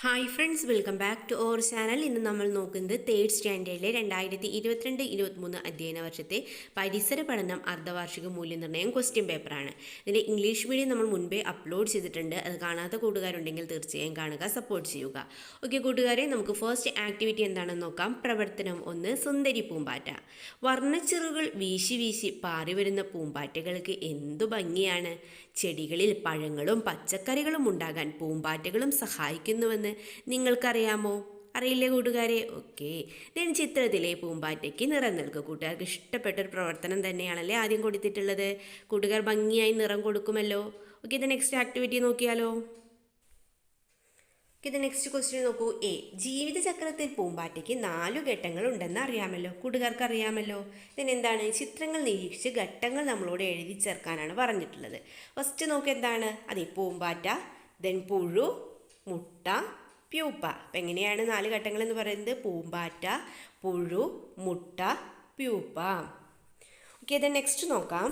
Hi friends, welcome back to our channel. ഇന്ന് നമ്മൾ നോക്കുന്നത് തേർഡ് സ്റ്റാൻഡേർഡിലെ 2022-23 അധ്യയന വർഷത്തെ പരിസര പഠനം അർദ്ധവാർഷിക മൂല്യനിർണ്ണയം ക്വസ്റ്റ്യൻ പേപ്പറാണ്. ഇതിൻ്റെ ഇംഗ്ലീഷ് മീഡിയം നമ്മൾ മുൻപേ അപ്ലോഡ് ചെയ്തിട്ടുണ്ട്. അത് കാണാത്ത കൂട്ടുകാരുണ്ടെങ്കിൽ തീർച്ചയായും കാണുക, സപ്പോർട്ട് ചെയ്യുക. ഓക്കെ കൂട്ടുകാരെ, നമുക്ക് ഫസ്റ്റ് ആക്ടിവിറ്റി എന്താണെന്ന് നോക്കാം. പ്രവർത്തനം 1, സുന്ദരി പൂമ്പാറ്റ. വർണ്ണച്ചിറുകൾ വീശി വീശി പാറി വരുന്ന പൂമ്പാറ്റകൾക്ക് എന്തു ഭംഗിയാണ്. ചെടികളിൽ പഴങ്ങളും പച്ചക്കറികളും ഉണ്ടാകാൻ പൂമ്പാറ്റകളും സഹായിക്കുന്നുവെന്ന് നിങ്ങൾക്കറിയാമോ? അറിയില്ലേ കൂട്ടുകാരെ? ഓക്കെ, ദെൻ ചിത്രത്തിലെ പൂമ്പാറ്റയ്ക്ക് നിറം നൽകുക. കൂട്ടുകാർക്ക് ഇഷ്ടപ്പെട്ട ഒരു പ്രവർത്തനം തന്നെയാണല്ലേ ആദ്യം കൊടുത്തിട്ടുള്ളത്. കൂട്ടുകാർ ഭംഗിയായി നിറം കൊടുക്കുമല്ലോ. ഓക്കെ, ഇത് നെക്സ്റ്റ് ആക്ടിവിറ്റി നോക്കിയാലോ. ഇത് നെക്സ്റ്റ് ക്വസ്റ്റ്യൻ നോക്കൂ. എ, ജീവിതചക്രത്തിൽ പൂമ്പാറ്റയ്ക്ക് 4 ഘട്ടങ്ങൾ ഉണ്ടെന്ന് അറിയാമല്ലോ. കൂട്ടുകാർക്ക് അറിയാമല്ലോ. ഇതിനെന്താണ്? ചിത്രങ്ങൾ നിരീക്ഷിച്ച് ഘട്ടങ്ങൾ നമ്മളോട് എഴുതി ചേർക്കാനാണ് പറഞ്ഞിട്ടുള്ളത്. ഫസ്റ്റ് നോക്ക് എന്താണ്? അതെ, പൂമ്പാറ്റ, ദെൻ പുഴു, മുട്ട, പ്യൂപ്പ. അപ്പം എങ്ങനെയാണ് 4 ഘട്ടങ്ങൾ എന്ന് പറയുന്നത്? പൂമ്പാറ്റ, പുഴു, മുട്ട, പ്യൂപ്പ. ഓക്കെ, ദെൻ നെക്സ്റ്റ് നോക്കാം.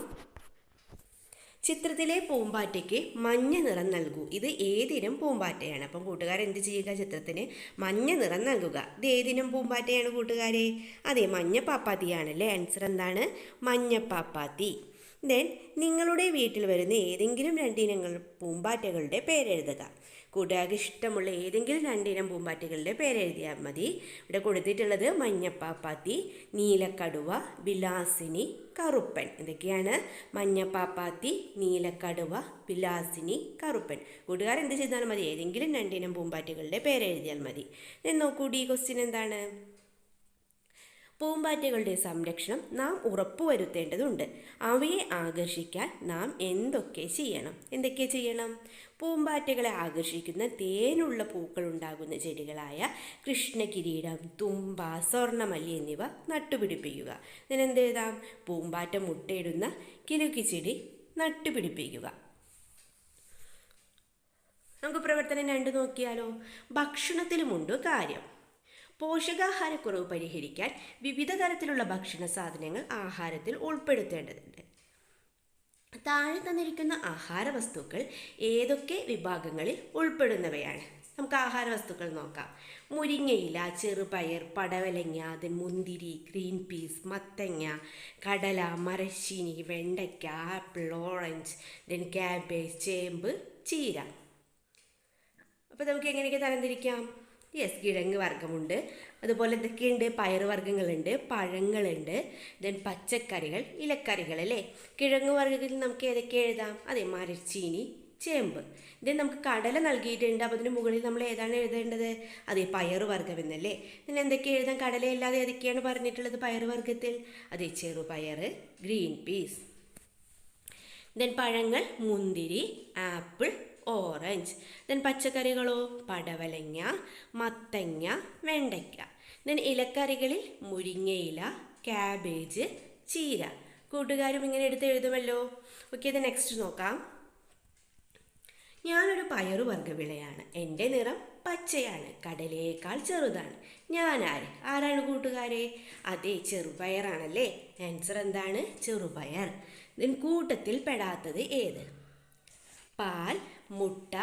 ചിത്രത്തിലെ പൂമ്പാറ്റയ്ക്ക് മഞ്ഞ നിറം നൽകൂ. ഇത് ഏതിനം പൂമ്പാറ്റയാണ്? അപ്പം കൂട്ടുകാർ എന്ത് ചെയ്യുക? ചിത്രത്തിന് മഞ്ഞ നിറം നൽകുക. ഇത് ഏതിനം പൂമ്പാറ്റയാണ് കൂട്ടുകാരെ? അതെ, മഞ്ഞ പാപ്പാത്തിയാണല്ലേ. ആൻസർ എന്താണ്? മഞ്ഞ പാപ്പാത്തി. ദെൻ നിങ്ങളുടെ വീട്ടിൽ വരുന്ന ഏതെങ്കിലും 2 ഇനങ്ങൾ പൂമ്പാറ്റകളുടെ പേരെഴുതുക. കൂട്ടുകാർക്ക് ഇഷ്ടമുള്ള ഏതെങ്കിലും 2 ഇനം പൂമ്പാറ്റകളുടെ പേരെഴുതിയാൽ മതി. ഇവിടെ കൊടുത്തിട്ടുള്ളത് മഞ്ഞപ്പാപ്പാത്തി, നീലക്കടുവ, വിലാസിനി, കറുപ്പൻ. ഇതൊക്കെയാണ് മഞ്ഞപ്പാപ്പാത്തി, നീലക്കടുവ, വിലാസിനി, കറുപ്പൻ. കൂട്ടുകാർ എന്ത് ചെയ്താലും മതി, ഏതെങ്കിലും 2 ഇനം പൂമ്പാറ്റകളുടെ പേരെഴുതിയാൽ മതി. നോക്കൂടി, ഈ ക്വസ്റ്റ്യൻ എന്താണ്? പൂമ്പാറ്റകളുടെ സംരക്ഷണം നാം ഉറപ്പുവരുത്തേണ്ടതുണ്ട്. അവയെ ആകർഷിക്കാൻ നാം എന്തൊക്കെ ചെയ്യണം? എന്തൊക്കെ ചെയ്യണം? പൂമ്പാറ്റകളെ ആകർഷിക്കുന്ന തേനുള്ള പൂക്കൾ ഉണ്ടാകുന്ന ചെടികളായ കൃഷ്ണകിരീടം, തുമ്പ, സ്വർണ്ണമല്ലി എന്നിവ നട്ടുപിടിപ്പിക്കുക. ഇതിനെന്ത് എഴുതാം? പൂമ്പാറ്റ മുട്ടയിടുന്ന കിലുക്കിച്ചെടി നട്ടുപിടിപ്പിക്കുക. നമുക്ക് പ്രവർത്തനം 2 നോക്കിയാലോ. ഭക്ഷണത്തിലുമുണ്ട് കാര്യം. പോഷകാഹാരക്കുറവ് പരിഹരിക്കാൻ വിവിധ തരത്തിലുള്ള ഭക്ഷണ സാധനങ്ങൾ ആഹാരത്തിൽ ഉൾപ്പെടുത്തേണ്ടതുണ്ട്. താഴെ തന്നിരിക്കുന്ന ആഹാര വസ്തുക്കൾ ഏതൊക്കെ വിഭാഗങ്ങളിൽ ഉൾപ്പെടുന്നവയാണ്? നമുക്ക് ആഹാര വസ്തുക്കൾ നോക്കാം. മുരിങ്ങയില, ചെറുപയർ, പടവലങ്ങ, ദെൻ മുന്തിരി, ഗ്രീൻ പീസ്, മത്തങ്ങ, കടല, മരച്ചീനി, വെണ്ടയ്ക്ക, ആപ്പിൾ, ഓറഞ്ച്, ദെൻ ക്യാബേജ്, ചേമ്പ്, ചീര. അപ്പോൾ നമുക്ക് എങ്ങനെയൊക്കെ തരംതിരിക്കാം? യെസ്, കിഴങ്ങ് വർഗ്ഗമുണ്ട്. അതുപോലെ എന്തൊക്കെയുണ്ട്? പയറുവർഗ്ഗങ്ങളുണ്ട്, പഴങ്ങളുണ്ട്, ദെൻ പച്ചക്കറികൾ, ഇലക്കറികൾ അല്ലേ. കിഴങ്ങ് വർഗ്ഗത്തിൽ നമുക്ക് ഏതൊക്കെ എഴുതാം? അതെ, മരച്ചീനി, ചേമ്പ്. ദെൻ നമുക്ക് കടല നൽകിയിട്ടുണ്ട്. അപ്പോൾ അതിന് മുകളിൽ നമ്മൾ ഏതാണ് എഴുതേണ്ടത്? അതെ, പയറുവർഗ്ഗം എന്നല്ലേ. ഇതിന് എന്തൊക്കെ എഴുതാം? കടലയല്ലാതെ ഏതൊക്കെയാണ് പറഞ്ഞിട്ടുള്ളത് പയറുവർഗ്ഗത്തിൽ? അതെ, ചെറുപയർ, ഗ്രീൻ പീസ്. ദെൻ പഴങ്ങൾ മുന്തിരി, ആപ്പിൾ, ഓറഞ്ച്. ദെൻ പച്ചക്കറികളോ? പടവലങ്ങ, മത്തങ്ങ, വെണ്ടയ്ക്ക. ദെൻ ഇലക്കറികളിൽ മുരിങ്ങയില, ക്യാബേജ്, ചീര. കൂട്ടുകാരും ഇങ്ങനെ എടുത്ത് എഴുതുമല്ലോ. ഓക്കെ, ഇത് നെക്സ്റ്റ് നോക്കാം. ഞാനൊരു പയറുവർഗ്ഗവിളയാണ്. എൻ്റെ നിറം പച്ചയാണ്. കടലയേക്കാൾ ചെറുതാണ്. ആരാണ് കൂട്ടുകാരെ? അതെ, ചെറുപയറാണല്ലേ. ആൻസർ എന്താണ്? ചെറുപയർ. ഇതിൻ കൂട്ടത്തിൽ പെടാത്തത് ഏത്? പാൽ, മുട്ട,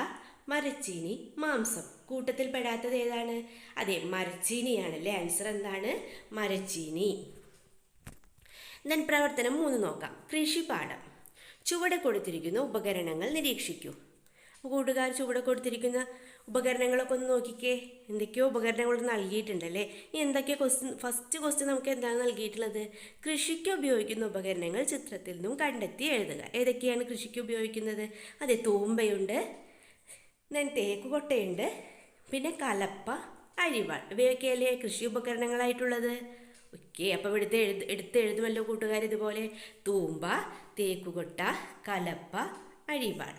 മരച്ചീനി, മാംസം. കൂട്ടത്തിൽ പെടാത്തത് ഏതാണ്? അതെ, മരച്ചീനിയാണല്ലേ. ആൻസർ എന്താണ്? മരച്ചീനി. ദെൻ പ്രവർത്തനം 3 നോക്കാം. കൃഷിപാഠം. ചുവടെ കൊടുത്തിരിക്കുന്ന ഉപകരണങ്ങൾ നിരീക്ഷിക്കൂ. കൂട്ടുകാർ ചുവടെ കൊടുത്തിരിക്കുന്ന ഉപകരണങ്ങളൊക്കെ ഒന്ന് നോക്കിക്കേ. എന്തൊക്കെയോ ഉപകരണങ്ങൾ നൽകിയിട്ടുണ്ടല്ലേ. ഇനി എന്തൊക്കെ ഫസ്റ്റ് ക്വസ്റ്റ്യൻ നമുക്ക് എന്താണ് നൽകിയിട്ടുള്ളത്? കൃഷിക്ക് ഉപയോഗിക്കുന്ന ഉപകരണങ്ങൾ ചിത്രത്തിൽ നിന്നും കണ്ടെത്തി എഴുതുക. ഏതൊക്കെയാണ് കൃഷിക്ക് ഉപയോഗിക്കുന്നത്? അതെ, തൂമ്പയുണ്ട്, ദെൻ തേക്കുകൊട്ടയുണ്ട്, പിന്നെ കലപ്പ, അരിവാൾ. ഇവയൊക്കെയല്ലേ കൃഷി ഉപകരണങ്ങളായിട്ടുള്ളത്. ഓക്കെ, അപ്പോൾ എടുത്ത് എഴുതുമല്ലോ കൂട്ടുകാർ ഇതുപോലെ. തൂമ്പ, തേക്കുകൊട്ട, കലപ്പ, അരിവാൾ.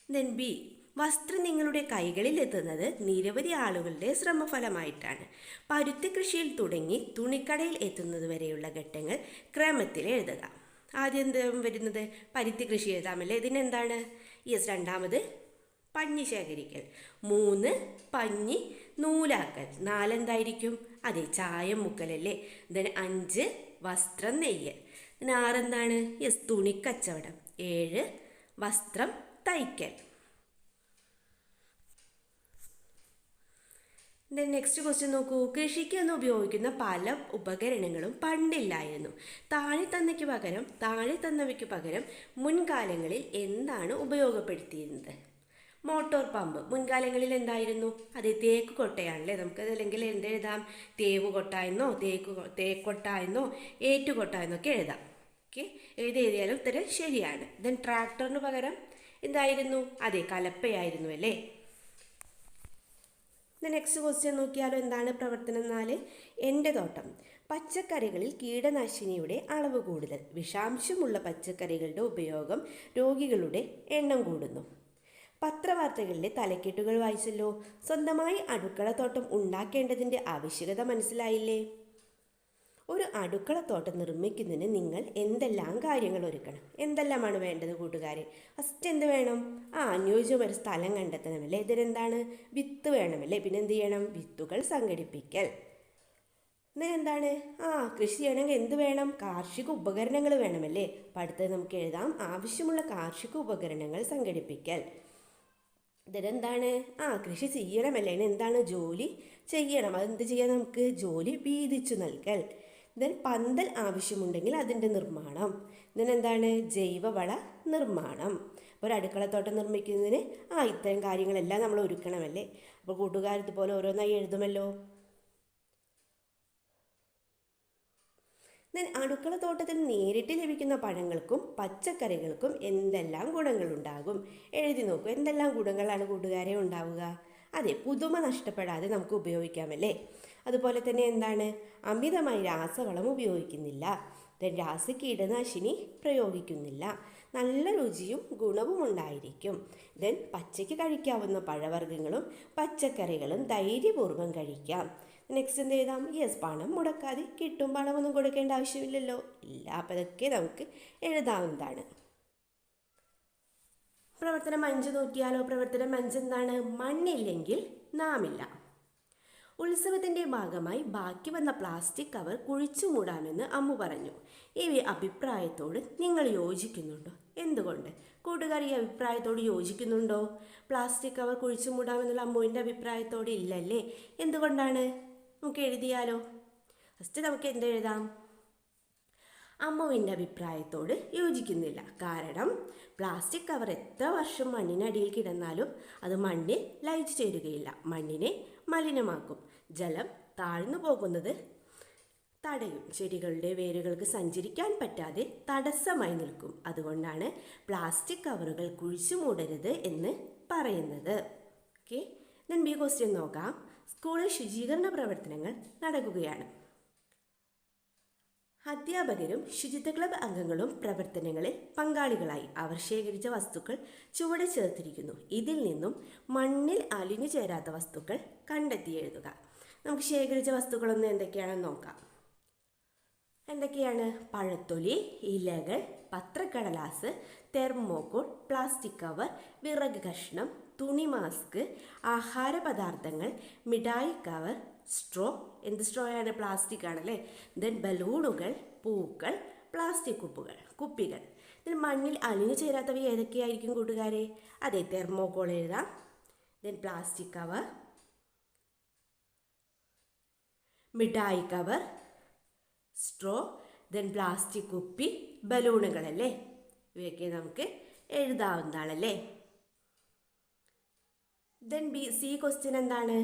ദെൻ ബി, വസ്ത്രം നിങ്ങളുടെ കൈകളിൽ എത്തുന്നത് നിരവധി ആളുകളുടെ ശ്രമഫലമായിട്ടാണ്. പരുത്തി കൃഷിയിൽ തുടങ്ങി തുണിക്കടയിൽ എത്തുന്നത് വരെയുള്ള ഘട്ടങ്ങൾ ക്രമത്തിൽ എഴുതുക. ആദ്യം എന്താ വരുന്നത്? പരുത്തി കൃഷി എഴുതാമല്ലേ. ഇതിനെന്താണ്? യെസ്, രണ്ടാമത് പഞ്ഞി ശേഖരിക്കൽ, 3 പഞ്ഞി നൂലാക്കൽ, 4 എന്തായിരിക്കും? അതെ, ചായം മുക്കലല്ലേ. ദെൻ 5 വസ്ത്രം നെയ്യൽ, ദെൻ 6 എന്താണ്? യെസ്, തുണിക്കച്ചവടം, 7 വസ്ത്രം തയ്ക്കൽ. നെക്സ്റ്റ് ക്വസ്റ്റ്യൻ നോക്കൂ. കൃഷിക്ക് എന്ന് ഉപയോഗിക്കുന്ന പല ഉപകരണങ്ങളും പണ്ടില്ലായിരുന്നു. താഴെ തന്നവയ്ക്ക് പകരം മുൻകാലങ്ങളിൽ എന്താണ് ഉപയോഗപ്പെടുത്തിയിരുന്നത്? മോട്ടോർ പമ്പ് മുൻകാലങ്ങളിൽ എന്തായിരുന്നു? അത് തേക്ക് കൊട്ടയാണല്ലേ. നമുക്കത് അല്ലെങ്കിൽ എന്തെഴുതാം? തേവ് കൊട്ട എന്നോ തേക്കൊട്ട എന്നോ ഏറ്റുകൊട്ട എന്നൊക്കെ എഴുതാം. ഓക്കെ, എഴുതിയാലും ഉത്തരം ശരിയാണ്. ദെൻ ട്രാക്ടറിന് പകരം എന്തായിരുന്നു? അതെ, കലപ്പയായിരുന്നു അല്ലേ. നെക്സ്റ്റ് ക്വസ്റ്റ്യൻ നോക്കിയാലോ. എന്താണ് പ്രവർത്തനം 4? എൻ്റെ തോട്ടം. പച്ചക്കറികളിൽ കീടനാശിനിയുടെ അളവ് കൂടുതൽ. വിഷാംശമുള്ള പച്ചക്കറികളുടെ ഉപയോഗം രോഗികളുടെ എണ്ണം കൂടുന്നു. പത്രവാർത്തകളിലെ തലക്കെട്ടുകൾ വായിച്ചല്ലോ. സ്വന്തമായി അടുക്കളത്തോട്ടം ഉണ്ടാക്കേണ്ടതിൻ്റെ ആവശ്യകത മനസ്സിലായില്ലേ? ഒരു അടുക്കളത്തോട്ടം നിർമ്മിക്കുന്നതിന് നിങ്ങൾ എന്തെല്ലാം കാര്യങ്ങൾ ഒരുക്കണം? എന്തെല്ലാമാണ് വേണ്ടത് കൂട്ടുകാരെ? ഫസ്റ്റ് എന്ത് വേണം? അനുയോജ്യമായ ഒരു സ്ഥലം കണ്ടെത്തണമല്ലേ. ഇതിനെന്താണ്? വിത്ത് വേണമല്ലേ. പിന്നെ എന്ത് ചെയ്യണം? വിത്തുകൾ സംഘടിപ്പിക്കൽ. എന്താണ്? കൃഷി ചെയ്യണമെങ്കിൽ എന്ത് വേണം? കാർഷിക ഉപകരണങ്ങൾ വേണമല്ലേ. അപ്പം അടുത്തത് നമുക്ക് എഴുതാം. ആവശ്യമുള്ള കാർഷിക ഉപകരണങ്ങൾ സംഘടിപ്പിക്കൽ. ഇതിനെന്താണ്? കൃഷി ചെയ്യണമല്ലേ. എന്താണ്? ജോലി ചെയ്യണം. അതെന്ത് ചെയ്യാൻ? നമുക്ക് ജോലി വീതിച്ചു നൽകൽ. പന്തൽ ആവശ്യമുണ്ടെങ്കിൽ അതിൻ്റെ നിർമ്മാണം. ഇതിനെന്താണ്? ജൈവവള നിർമ്മാണം. ഒരു അടുക്കളത്തോട്ടം നിർമ്മിക്കുന്നതിന് ഇത്തരം കാര്യങ്ങളെല്ലാം നമ്മൾ ഒരുക്കണമല്ലേ. അപ്പോൾ കൂട്ടുകാർ ഇതുപോലെ ഓരോന്നായി എഴുതുമല്ലോ. അടുക്കളത്തോട്ടത്തിൽ നേരിട്ട് ലഭിക്കുന്ന പഴങ്ങൾക്കും പച്ചക്കറികൾക്കും എന്തെല്ലാം ഗുണങ്ങളുണ്ടാകും? എഴുതി നോക്കൂ. എന്തെല്ലാം ഗുണങ്ങളാണ് കൂട്ടുകാരെ ഉണ്ടാവുക? അതെ, പുതുമ നഷ്ടപ്പെടാതെ നമുക്ക് ഉപയോഗിക്കാമല്ലേ. അതുപോലെ തന്നെ എന്താണ്? അമിതമായി രാസവളം ഉപയോഗിക്കുന്നില്ല. കീടനാശിനി പ്രയോഗിക്കുന്നില്ല. നല്ല രുചിയും ഗുണവും ഉണ്ടായിരിക്കും. പച്ചയ്ക്ക് കഴിക്കാവുന്ന പഴവർഗ്ഗങ്ങളും പച്ചക്കറികളും ധൈര്യപൂർവ്വം കഴിക്കാം. നെക്സ്റ്റ് എന്ത് എഴുതാം? പണം മുടക്കാതെ കിട്ടും. പണമൊന്നും കൊടുക്കേണ്ട ആവശ്യമില്ലല്ലോ. ഇല്ല. അപ്പം അതൊക്കെ നമുക്ക് എഴുതാവുന്നതാണ്. പ്രവർത്തനം 5 നോക്കിയാലോ. പ്രവർത്തനം 5 എന്താണ്? മണ്ണില്ലെങ്കിൽ നാമില്ല. ഉത്സവത്തിൻ്റെ ഭാഗമായി ബാക്കി വന്ന പ്ലാസ്റ്റിക് കവർ കുഴിച്ചു മൂടാമെന്ന് അമ്മു പറഞ്ഞു. ഈ അഭിപ്രായത്തോട് നിങ്ങൾ യോജിക്കുന്നുണ്ടോ? എന്തുകൊണ്ട്? കൂട്ടുകാർ ഈ അഭിപ്രായത്തോട് യോജിക്കുന്നുണ്ടോ? പ്ലാസ്റ്റിക് കവർ കുഴിച്ചു മൂടാമെന്നുള്ള അമ്മുവിൻ്റെ അഭിപ്രായത്തോട് ഇല്ലല്ലേ. എന്തുകൊണ്ടാണ്? നമുക്ക് എഴുതിയാലോ. ഫസ്റ്റ് നമുക്ക് എന്തെഴുതാം? അമ്മുവിൻ്റെ അഭിപ്രായത്തോട് യോജിക്കുന്നില്ല. കാരണം പ്ലാസ്റ്റിക് കവർ എത്ര വർഷം മണ്ണിനടിയിൽ കിടന്നാലും അത് മണ്ണിൽ ലയിച്ചു ചേരുകയില്ല. മണ്ണിനെ മലിനമാക്കും. ജലം താഴ്ന്നു പോകുന്നത് തടയും. ചെടികളുടെ വേരുകൾക്ക് സഞ്ചരിക്കാൻ പറ്റാതെ തടസ്സമായി നിൽക്കും. അതുകൊണ്ടാണ് പ്ലാസ്റ്റിക് കവറുകൾ കുഴിച്ചു മൂടരുത് എന്ന് പറയുന്നത്. ഓക്കെ, ബി ക്വസ്റ്റ്യൻ നോക്കാം. സ്കൂളിൽ ശുചീകരണ പ്രവർത്തനങ്ങൾ നടക്കുകയാണ്. അധ്യാപകരും ശുചിത്വ ക്ലബ് അംഗങ്ങളും പ്രവർത്തനങ്ങളിൽ പങ്കാളികളായി. അവർ ശേഖരിച്ച വസ്തുക്കൾ ചുവടെ ചേർത്തിരിക്കുന്നു. ഇതിൽ നിന്നും മണ്ണിൽ അലിഞ്ഞു ചേരാത്ത വസ്തുക്കൾ കണ്ടെത്തി എഴുതുക. നമുക്ക് ശേഖരിച്ച വസ്തുക്കളൊന്നും എന്തൊക്കെയാണെന്ന് നോക്കാം. എന്തൊക്കെയാണ്? പഴത്തൊലി, ഇലകൾ, പത്രക്കടലാസ്, തെർമോക്കോൾ, പ്ലാസ്റ്റിക് കവർ, വിറക് കഷ്ണം, തുണി മാസ്ക്, ആഹാര പദാർത്ഥങ്ങൾ, മിഠായി കവർ, സ്ട്രോ. എന്ത് സ്ട്രോ ആണ്? പ്ലാസ്റ്റിക് ആണല്ലേ. ബലൂണുകൾ, പൂക്കൾ, പ്ലാസ്റ്റിക് കുപ്പികൾ. മണ്ണിൽ അലിഞ്ഞു ചേരാത്തവ ഏതൊക്കെയായിരിക്കും കൂട്ടുകാരെ? അതെ, തെർമോക്കോൾ എഴുതാം. പ്ലാസ്റ്റിക് കവർ, മിഠായി കവർ, സ്ട്രോ, പ്ലാസ്റ്റിക് കുപ്പി, ബലൂണുകളല്ലേ. ഇവയൊക്കെ നമുക്ക് എഴുതാവുന്നതാണല്ലേ. സി ക്വസ്റ്റ്യൻ എന്താണ്?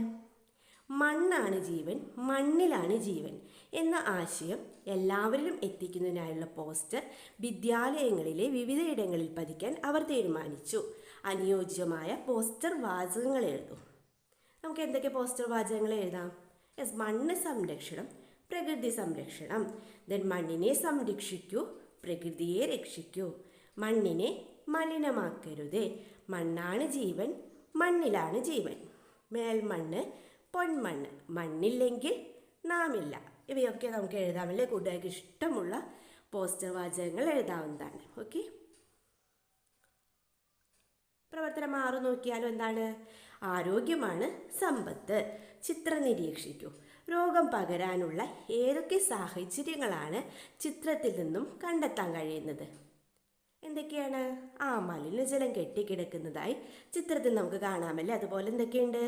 മണ്ണാണ് ജീവൻ, മണ്ണിലാണ് ജീവൻ എന്ന ആശയം എല്ലാവരിലും എത്തിക്കുന്നതിനായുള്ള പോസ്റ്റർ വിദ്യാലയങ്ങളിലെ വിവിധയിടങ്ങളിൽ പതിക്കാൻ അവർ തീരുമാനിച്ചു. അനുയോജ്യമായ പോസ്റ്റർ വാചകങ്ങൾ എഴുതും. നമുക്ക് എന്തൊക്കെ പോസ്റ്റർ വാചകങ്ങൾ എഴുതാം? മണ്ണ് സംരക്ഷണം, പ്രകൃതി സംരക്ഷണം. മണ്ണിനെ സംരക്ഷിക്കൂ, പ്രകൃതിയെ രക്ഷിക്കൂ. മണ്ണിനെ മലിനമാക്കരുതേ. മണ്ണാണ് ജീവൻ, മണ്ണിലാണ് ജീവൻ. മേൽമണ്ണ്, പൊന്മണ്ണ്. മണ്ണില്ലെങ്കിൽ നാമില്ല. ഇവയൊക്കെ നമുക്ക് എഴുതാമല്ലേ. കൂട്ടുകാർക്ക് ഇഷ്ടമുള്ള പോസ്റ്റർ വാചകങ്ങൾ എഴുതാവുന്നതാണ്. ഓക്കെ, പ്രവർത്തനം 6 നോക്കിയാലും എന്താണ്? ആരോഗ്യമാണ് സമ്പത്ത്. ചിത്രം നിരീക്ഷിക്കൂ. രോഗം പകരാനുള്ള ഏതൊക്കെ സാഹചര്യങ്ങളാണ് ചിത്രത്തിൽ നിന്നും കണ്ടെത്താൻ കഴിയുന്നത്? എന്തൊക്കെയാണ്? മലിനജലം കെട്ടിക്കിടക്കുന്നതായി ചിത്രത്തിൽ നമുക്ക് കാണാമല്ലേ. അതുപോലെ എന്തൊക്കെയുണ്ട്?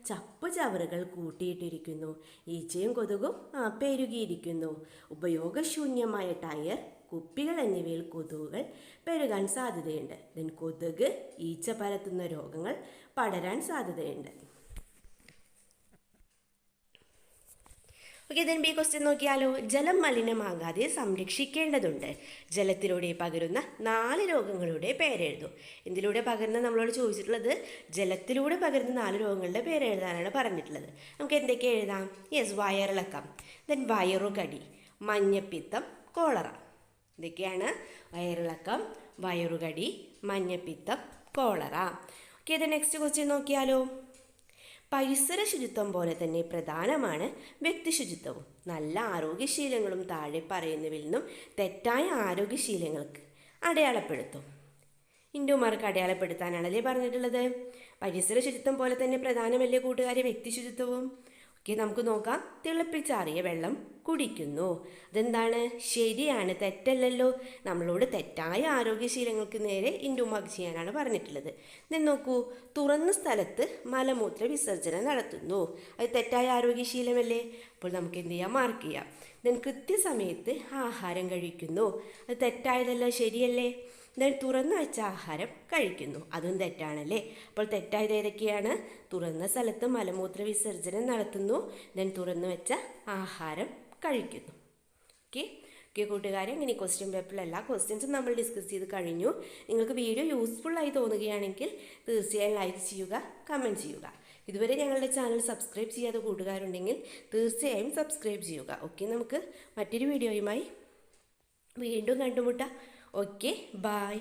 ചപ്പ് ചവറുകൾ കൂട്ടിയിട്ടിരിക്കുന്നു. ഈച്ചയും കൊതുകും പെരുകിയിരിക്കുന്നു. ഉപയോഗശൂന്യമായ ടയർ, കുപ്പികൾ എന്നിവയിൽ കൊതുകുകൾ പെരുകാൻ സാധ്യതയുണ്ട്. കൊതുക്, ഈച്ച പരത്തുന്ന രോഗങ്ങൾ പടരാൻ സാധ്യതയുണ്ട്. ഓക്കെ, ബി ക്വസ്റ്റ്യൻ നോക്കിയാലോ. ജലം മലിനമാകാതെ സംരക്ഷിക്കേണ്ടതുണ്ട്. ജലത്തിലൂടെ പകരുന്ന 4 രോഗങ്ങളുടെ പേരെഴുതും. എന്തിലൂടെ പകരുന്ന നമ്മളോട് ചോദിച്ചിട്ടുള്ളത് ജലത്തിലൂടെ പകരുന്ന 4 രോഗങ്ങളുടെ പേരെഴുതാനാണ് പറഞ്ഞിട്ടുള്ളത്. നമുക്ക് എന്തൊക്കെ എഴുതാം? യെസ്, വയറിളക്കം, വയറുകടി, മഞ്ഞപ്പിത്തം, കോളറ. ഇതൊക്കെയാണ് വയറിളക്കം, വയറുകടി, മഞ്ഞപ്പിത്തം, കോളറ. ഓക്കെ, നെക്സ്റ്റ് ക്വസ്റ്റ്യൻ നോക്കിയാലോ. പരിസര ശുചിത്വം പോലെ തന്നെ പ്രധാനമാണ് വ്യക്തി ശുചിത്വവും. നല്ല ആരോഗ്യശീലങ്ങളും താഴെ പറയുന്നവയിൽ നിന്നും തെറ്റായ ആരോഗ്യശീലങ്ങൾക്ക് അടയാളപ്പെടുത്തും. ഇന്റുമാർക്ക് അടയാളപ്പെടുത്താനാണല്ലേ പറഞ്ഞിട്ടുള്ളത്. പരിസര ശുചിത്വം പോലെ തന്നെ പ്രധാനമല്ലേ കൂട്ടുകാരെ വ്യക്തി ശുചിത്വവും. ഓക്കെ, നമുക്ക് നോക്കാം. തിളപ്പിച്ചാറിയ വെള്ളം കുടിക്കുന്നു. അതെന്താണ്? ശരിയാണ്, തെറ്റല്ലല്ലോ. നമ്മളോട് തെറ്റായ ആരോഗ്യശീലങ്ങൾക്ക് നേരെ ഇന്റുമാർക്ക് ചെയ്യാനാണ് പറഞ്ഞിട്ടുള്ളത്. നോക്കൂ, തുറന്ന സ്ഥലത്ത് മലമൂത്ര വിസർജനം നടത്തുന്നു. അത് തെറ്റായ ആരോഗ്യശീലമല്ലേ. അപ്പോൾ നമുക്ക് എന്ത് ചെയ്യാം? മാർക്ക് ചെയ്യാം. കൃത്യസമയത്ത് ആഹാരം കഴിക്കുന്നു. അത് തെറ്റായതല്ല, ശരിയല്ലേ. തുറന്നു വെച്ച ആഹാരം കഴിക്കുന്നു. അതും തെറ്റാണല്ലേ. അപ്പോൾ തെറ്റായത് ഏതൊക്കെയാണ്? തുറന്ന സ്ഥലത്ത് മലമൂത്ര വിസർജനം നടത്തുന്നു, തുറന്നു വെച്ച ആഹാരം കഴിക്കുന്നു. ഓക്കെ കൂട്ടുകാരെ, ഇങ്ങനെ ക്വസ്റ്റ്യൻ പേപ്പറിൽ എല്ലാ ക്വസ്റ്റ്യൻസും നമ്മൾ ഡിസ്കസ് ചെയ്ത് കഴിഞ്ഞു. നിങ്ങൾക്ക് വീഡിയോ യൂസ്ഫുള്ളായി തോന്നുകയാണെങ്കിൽ തീർച്ചയായും ലൈക്ക് ചെയ്യുക, കമൻറ്റ് ചെയ്യുക. ഇതുവരെ ഞങ്ങളുടെ ചാനൽ സബ്സ്ക്രൈബ് ചെയ്യാത്ത കൂട്ടുകാരുണ്ടെങ്കിൽ തീർച്ചയായും സബ്സ്ക്രൈബ് ചെയ്യുക. ഓക്കെ, നമുക്ക് മറ്റൊരു വീഡിയോയുമായി വീണ്ടും കണ്ടുമുട്ടാം. Okay, by.